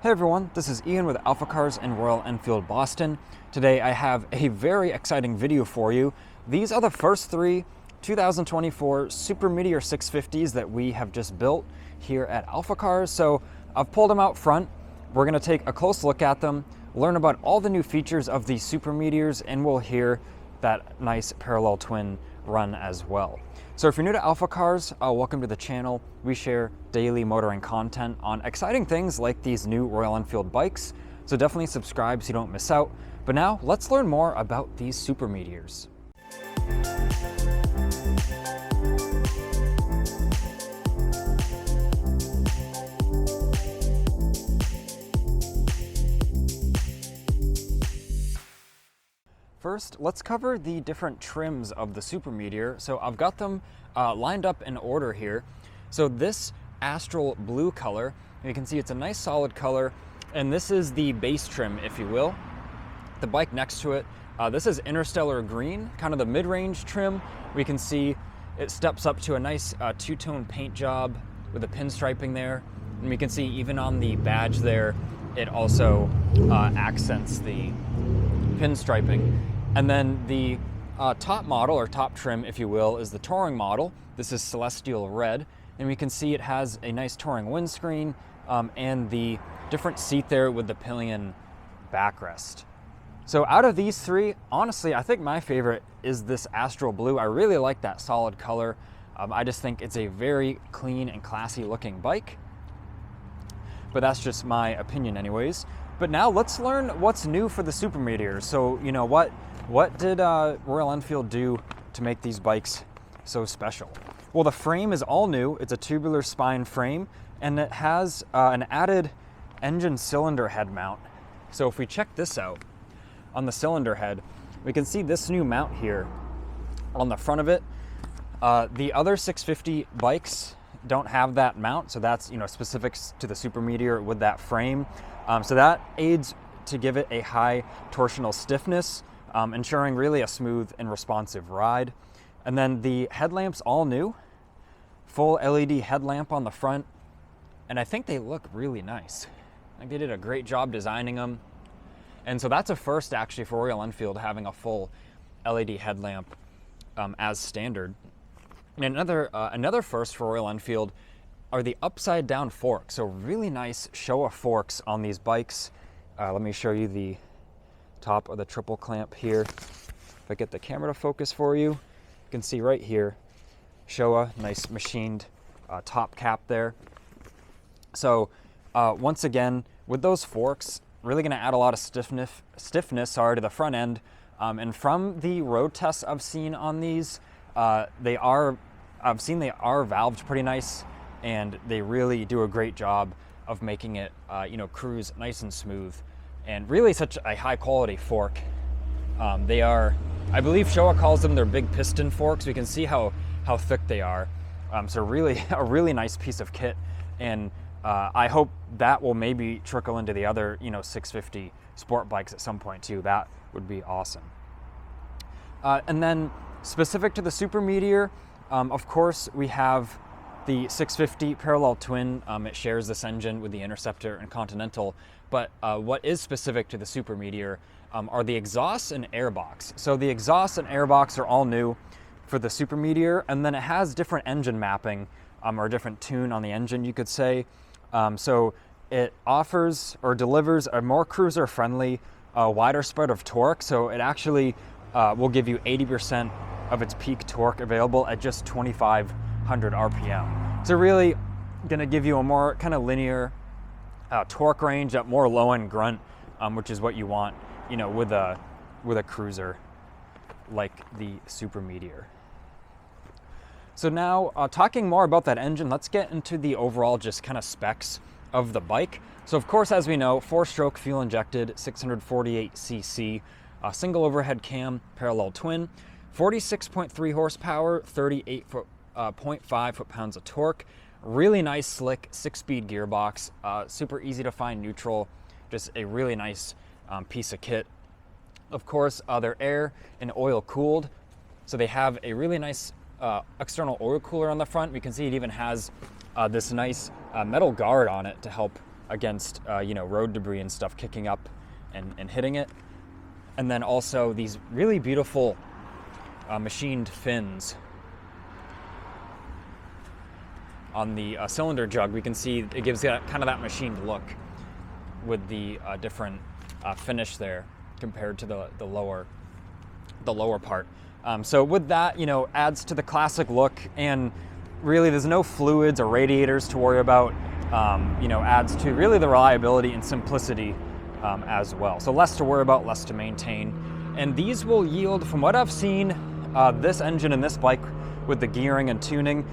Hey everyone, this is Ian with AlphaCars in Royal Enfield, Boston. Today I have a very exciting video for you. These are the first three 2024 Super Meteor 650s that we have just built here at AlphaCars. So I've pulled them out front. We're going to take a close look at them, learn about all the new features of these Super Meteors, and we'll hear that nice parallel twin run as well. So if you're new to AlphaCars, welcome to the channel. We share daily motoring content on exciting things like these new Royal Enfield bikes, so definitely subscribe so you don't miss out. But now, let's learn more about these Super Meteors. First, let's cover the different trims of the Super Meteor. So I've got them lined up in order here. So this Astral blue color, you can see it's a nice solid color, and this is the base trim, if you will. The bike next to it, this is Interstellar Green, kind of the mid-range trim. We can see it steps up to a nice two-tone paint job with the pinstriping there. And we can see even on the badge there, it also accents the pinstriping. And then the top model, or top trim if you will, is the Touring model. This is Celestial Red, and we can see it has a nice Touring windscreen and the different seat there with the pillion backrest. So out of these three, honestly, I think my favorite is this Astral Blue. I really like that solid color. I just think it's a very clean and classy looking bike, but that's just my opinion anyways. But now let's learn what's new for the Super Meteors. So, you know, what did Royal Enfield do to make these bikes so special? Well, the frame is all new. It's a tubular spine frame, and it has an added engine cylinder head mount. So if we check this out on the cylinder head, we can see this new mount here on the front of it. The other 650 bikes don't have that mount, so that's, you know, specifics to the Super Meteor with that frame. So that aids to give it a high torsional stiffness, ensuring really a smooth and responsive ride. And then the headlamps all new, full LED headlamp on the front, and I think they look really nice. I think they did a great job designing them. And so that's a first actually for Royal Enfield, having a full LED headlamp as standard. And another first for Royal Enfield are the upside down forks. So really nice Showa forks on these bikes. Let me show you the top of the triple clamp here. If I get the camera to focus for you, you can see right here, Showa, nice machined top cap there. So once again, with those forks, really gonna add a lot of stiffness to the front end. And from the road tests I've seen on these, they are valved pretty nice, and they really do a great job of making it, you know, cruise nice and smooth, and really such a high quality fork. They are, I believe Showa calls them their big piston forks. We can see how thick they are. So really a really nice piece of kit, and I hope that will maybe trickle into the other, you know, 650 sport bikes at some point too. That would be awesome. And then specific to the Super Meteor, of course, we have the 650 parallel twin. It shares this engine with the Interceptor and Continental, but what is specific to the Super Meteor are the exhausts and airbox. So the exhausts and airbox are all new for the Super Meteor, and then it has different engine mapping, or a different tune on the engine, you could say. So it offers or delivers a more cruiser-friendly, wider spread of torque. So it actually will give you 80% of its peak torque available at just 2,500 RPM. So really gonna give you a more kind of linear torque range, at more low-end grunt, which is what you want, you know, with a cruiser like the Super Meteor. So now talking more about that engine, let's get into the overall just kind of specs of the bike. So of course, as we know, 4-stroke fuel injected, 648 cc, single overhead cam, parallel twin, 46.3 horsepower, 38.5 foot-pounds of torque. Really nice, slick 6-speed gearbox, super easy to find neutral, just a really nice piece of kit. Of course, they're air and oil cooled, so they have a really nice external oil cooler on the front. We can see it even has this nice metal guard on it to help against road debris and stuff kicking up and hitting it. And then also these really beautiful machined fins on the cylinder jug. We can see it gives kind of that machined look with the different finish there compared to the lower part. So with that, adds to the classic look, and really there's no fluids or radiators to worry about. Adds to really the reliability and simplicity as well. So less to worry about, less to maintain. And these will yield, from what I've seen, this engine and this bike with the gearing and tuning,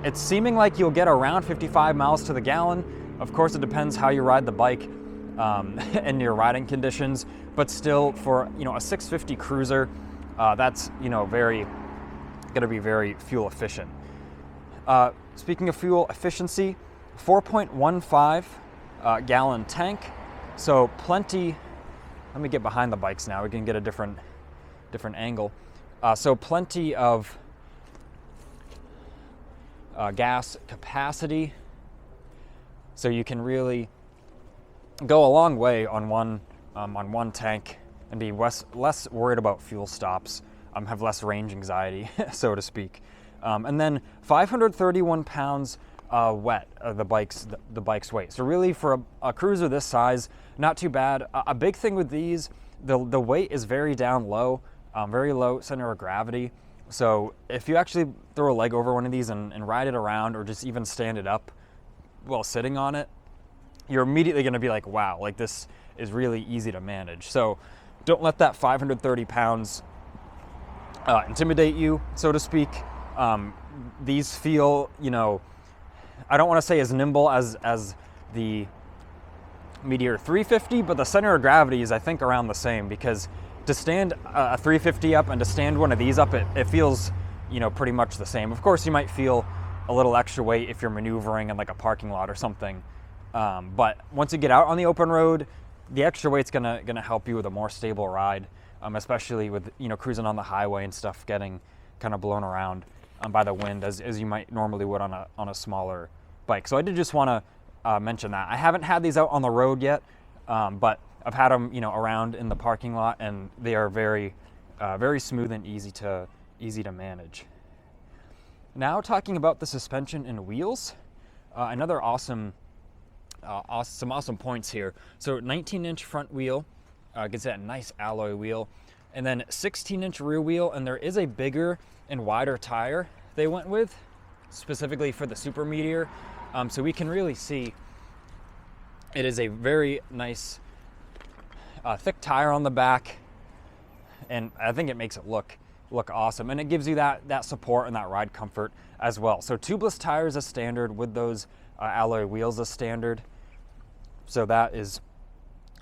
it's seeming like you'll get around 55 miles to the gallon. Of course, it depends how you ride the bike and your riding conditions, but still for a 650 cruiser, that's going to be very fuel efficient. Speaking of fuel efficiency, 4.15 gallon tank, so plenty. Let me get behind the bikes now. We can get a different angle. So plenty of gas capacity, so you can really go a long way on one tank and be less worried about fuel stops, have less range anxiety, so to speak. And then 531 pounds wet, the bike's weight. So really for a cruiser this size, not too bad. A big thing with these, the weight is very down low, very low center of gravity. So if you actually throw a leg over one of these and ride it around, or just even stand it up while sitting on it, you're immediately going to be like, wow, like this is really easy to manage. So don't let that 530 pounds intimidate you, so to speak. These feel, I don't want to say as nimble as the Meteor 350, but the center of gravity is, I think, around the same, because to stand a 350 up and to stand one of these up, it feels, pretty much the same. Of course, you might feel a little extra weight if you're maneuvering in like a parking lot or something. But once you get out on the open road, the extra weight's gonna help you with a more stable ride, especially with cruising on the highway and stuff, getting kind of blown around by the wind as you might normally would on a smaller bike. So I did just want to mention that. I haven't had these out on the road yet, but I've had them around in the parking lot, and they are very smooth and easy to manage. Now talking about the suspension and wheels, another some awesome points here. So 19-inch front wheel, gets that nice alloy wheel, and then 16-inch rear wheel, and there is a bigger and wider tire they went with, specifically for the Super Meteor. So we can really see it is a very nice thick tire on the back, and I think it makes it look awesome, and it gives you that support and that ride comfort as well. So tubeless tires as standard with those alloy wheels as standard. So that is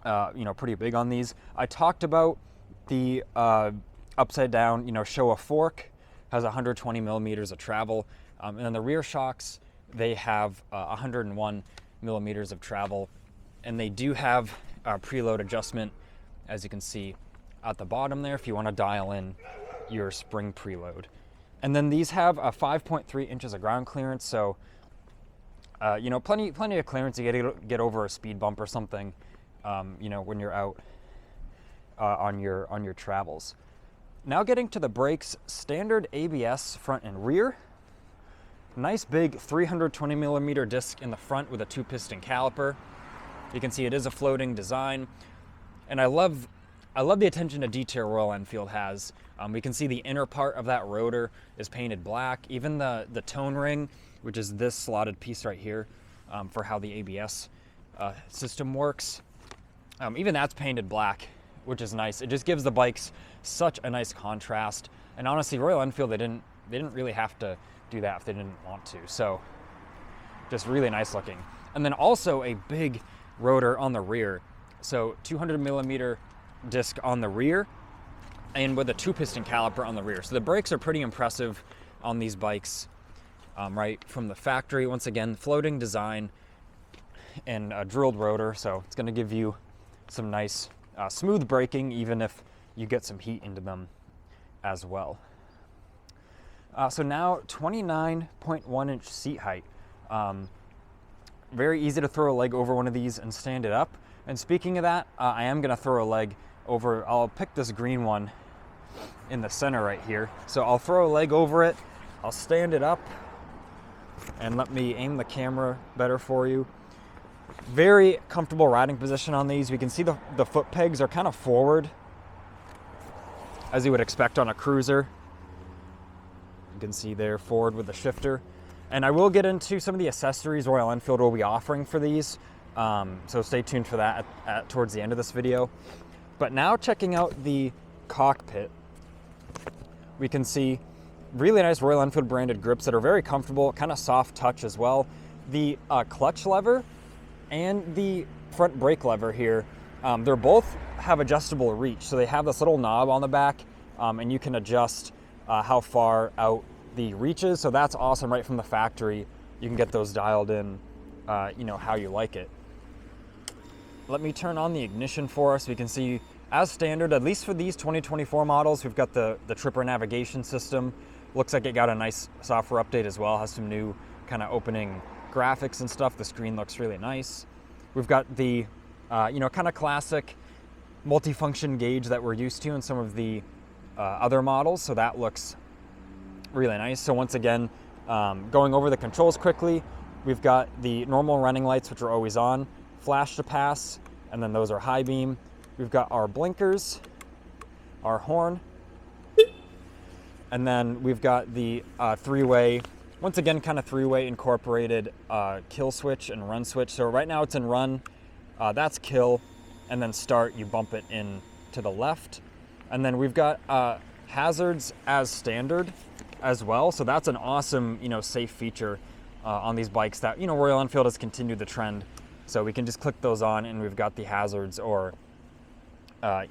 pretty big on these. I talked about the upside down Showa fork, has 120 millimeters of travel, and then the rear shocks, they have 101 millimeters of travel, and they do have a preload adjustment, as you can see at the bottom there, if you want to dial in your spring preload. And then these have a 5.3 inches of ground clearance, so plenty of clearance to get over a speed bump or something, when you're out on your travels. Now getting to the brakes, standard ABS front and rear. Nice big 320 millimeter disc in the front with a 2-piston caliper. You can see it is a floating design, and I love the attention to detail Royal Enfield has. We can see the inner part of that rotor is painted black. Even the tone ring, which is this slotted piece right here, for how the ABS system works, even that's painted black, which is nice. It just gives the bikes such a nice contrast. And honestly, Royal Enfield, they didn't really have to do that if they didn't want to. So just really nice looking. And then also a big rotor on the rear. So 200 millimeter disc on the rear, and with a 2-piston caliper on the rear. So the brakes are pretty impressive on these bikes, right from the factory. Once again, floating design and a drilled rotor, so it's going to give you some nice smooth braking, even if you get some heat into them as well. So now 29.1 inch seat height. very easy to throw a leg over one of these and stand it up. And speaking of that, I am gonna throw a leg over, I'll pick this green one in the center right here. So I'll throw a leg over it, I'll stand it up, and let me aim the camera better for you. Very comfortable riding position on these. We can see the foot pegs are kind of forward, as you would expect on a cruiser. You can see they're forward with the shifter. And I will get into some of the accessories Royal Enfield will be offering for these. So stay tuned for that towards the end of this video. But now checking out the cockpit, we can see really nice Royal Enfield branded grips that are very comfortable, kind of soft touch as well. The clutch lever and the front brake lever here, they're both have adjustable reach. So they have this little knob on the back, and you can adjust how far out the reaches. So that's awesome right from the factory. You can get those dialed in, you know, how you like it. Let me turn on the ignition for us. We can see, as standard, at least for these 2024 models, we've got the Tripper navigation system. Looks like it got a nice software update as well. Has some new kind of opening graphics and stuff. The screen looks really nice. We've got the, you know, kind of classic multifunction gauge that we're used to in some of the other models. So that looks really nice. So once again, going over the controls quickly, we've got the normal running lights, which are always on, flash to pass, and then those are high beam. We've got our blinkers, our horn, and then we've got the three-way, once again, kind of three-way incorporated kill switch and run switch. So right now it's in run, that's kill, and then start, you bump it in to the left. And then we've got hazards as standard as well. So that's an awesome, you know, safe feature on these bikes that, you know, Royal Enfield has continued the trend. So we can just click those on and we've got the hazards or,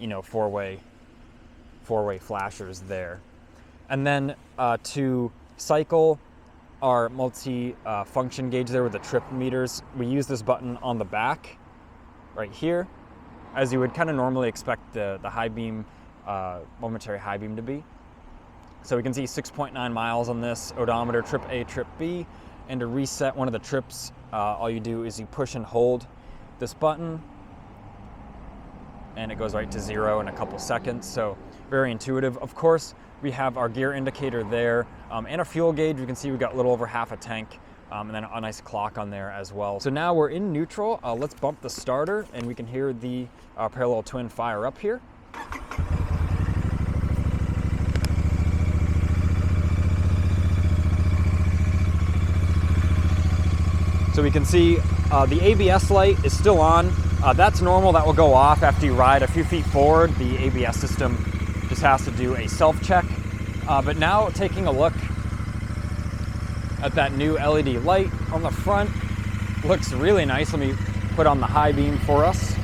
you know, four-way flashers there. And then to cycle our multi-function gauge there with the trip meters, we use this button on the back right here, as you would kind of normally expect the high beam, momentary high beam to be. So we can see 6.9 miles on this odometer, trip A, trip B. And to reset one of the trips, all you do is you push and hold this button, and it goes right to 0 in a couple seconds. So very intuitive. Of course, we have our gear indicator there, and a fuel gauge. You can see we've got a little over half a tank, and then a nice clock on there as well. So now we're in neutral. Let's bump the starter, and we can hear the parallel twin fire up here. So we can see the ABS light is still on. That's normal, that will go off after you ride a few feet forward. The ABS system just has to do a self-check. But now taking a look at that new LED light on the front, looks really nice. Let me put on the high beam for us.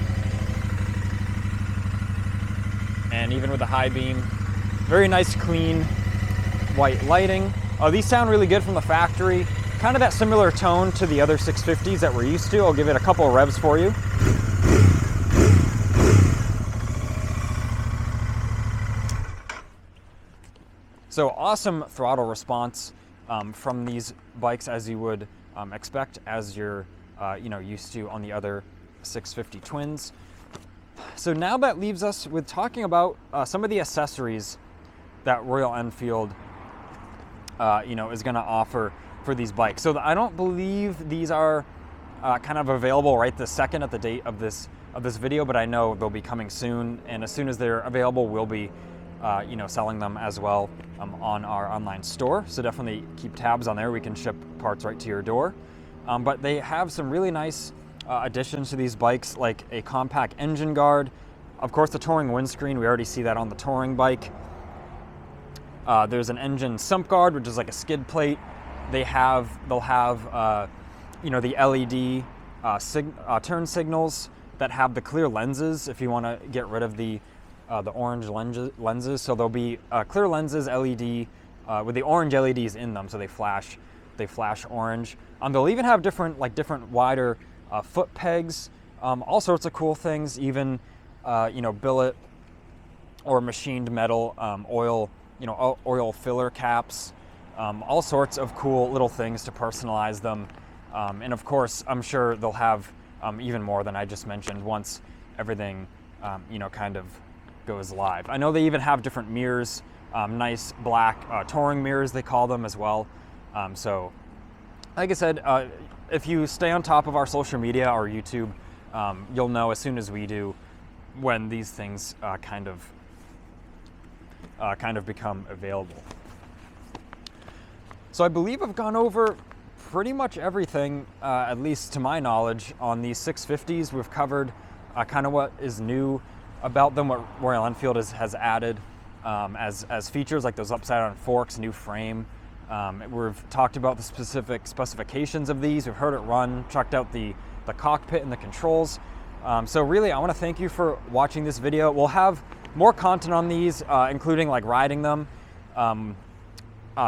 And even with the high beam, very nice, clean, white lighting. These sound really good from the factory. Kind of that similar tone to the other 650s that we're used to. I'll give it a couple of revs for you. So awesome throttle response from these bikes, as you would expect, as you're you know, used to on the other 650 twins. So now that leaves us with talking about some of the accessories that Royal Enfield you know, is going to offer for these bikes. So I don't believe these are kind of available right this second at the date of this video, but I know they'll be coming soon, and as soon as they're available, we'll be you know, selling them as well on our online store. So definitely keep tabs on there. We can ship parts right to your door. But they have some really nice additions to these bikes, like a compact engine guard. Of course, the touring windscreen, we already see that on the touring bike. There's an engine sump guard, which is like a skid plate. They'll have you know, the LED turn signals that have the clear lenses if you want to get rid of the orange lenses. So there'll be clear lenses, LED, with the orange LEDs in them, so they flash orange. They'll even have different wider foot pegs, all sorts of cool things, even you know, billet or machined metal oil filler caps. All sorts of cool little things to personalize them And of course, I'm sure they'll have even more than I just mentioned once everything, you know, kind of goes live. I know they even have different mirrors, nice black touring mirrors, they call them as well. So, like I said, if you stay on top of our social media or YouTube, you'll know as soon as we do when these things kind of become available. So I believe I've gone over pretty much everything, at least to my knowledge, on these 650s. We've covered kind of what is new about them, what Royal Enfield has added as features, like those upside down forks, new frame. We've talked about the specific specifications of these. We've heard it run, checked out the cockpit and the controls. So really, I want to thank you for watching this video. We'll have more content on these, including like riding them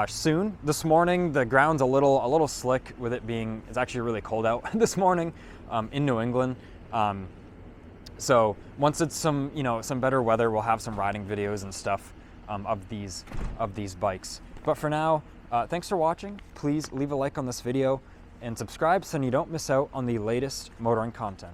soon. This morning, the ground's a little slick with it being, it's actually really cold out this morning in New England. So once it's some better weather, we'll have some riding videos and stuff of these bikes. But for now, thanks for watching. Please leave a like on this video and subscribe so you don't miss out on the latest motoring content.